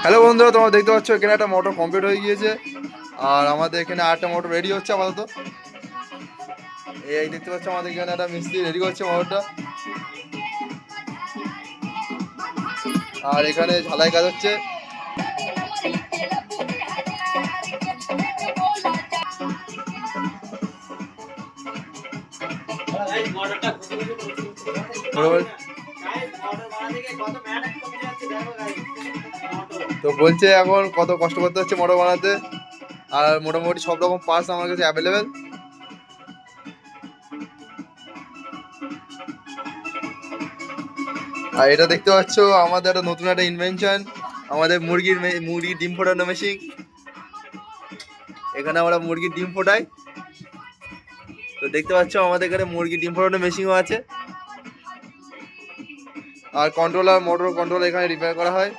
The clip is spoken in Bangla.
হ্যালো বন্ধুরা, তোমরা দেখতে পাচ্ছ এখানে একটা মোটর কমপ্লিট হয়ে গিয়েছে। আর আমাদের এখানে আরেকটা মোটর রেডি হচ্ছে আপাতত। এই দেখতে পাচ্ছ আমাদের এখানে একটা মিস্ত্রি রেডি করছে মোটরটা। আর এখানে ঝালাই কাজ হচ্ছে। তো বলছে এখন কত কষ্ট করতে হচ্ছে মোটর বানাতে। আর মোটামুটি সব রকম পার্টস আমার কাছে অ্যাভেলেবেল। আর এটা দেখতে পাচ্ছ আমাদের একটা নতুন একটা ইনভেনশন, আমাদের মুরগির ডিম ফোটানো মেশিন। এখানে আমরা মুরগির ডিম ফোটাই। তো দেখতে পাচ্ছ আমাদের এখানে মুরগির ডিম ফোটানো মেশিনও আছে। আর মোটর কন্ট্রোল এখানে রিপেয়ার করা হয়।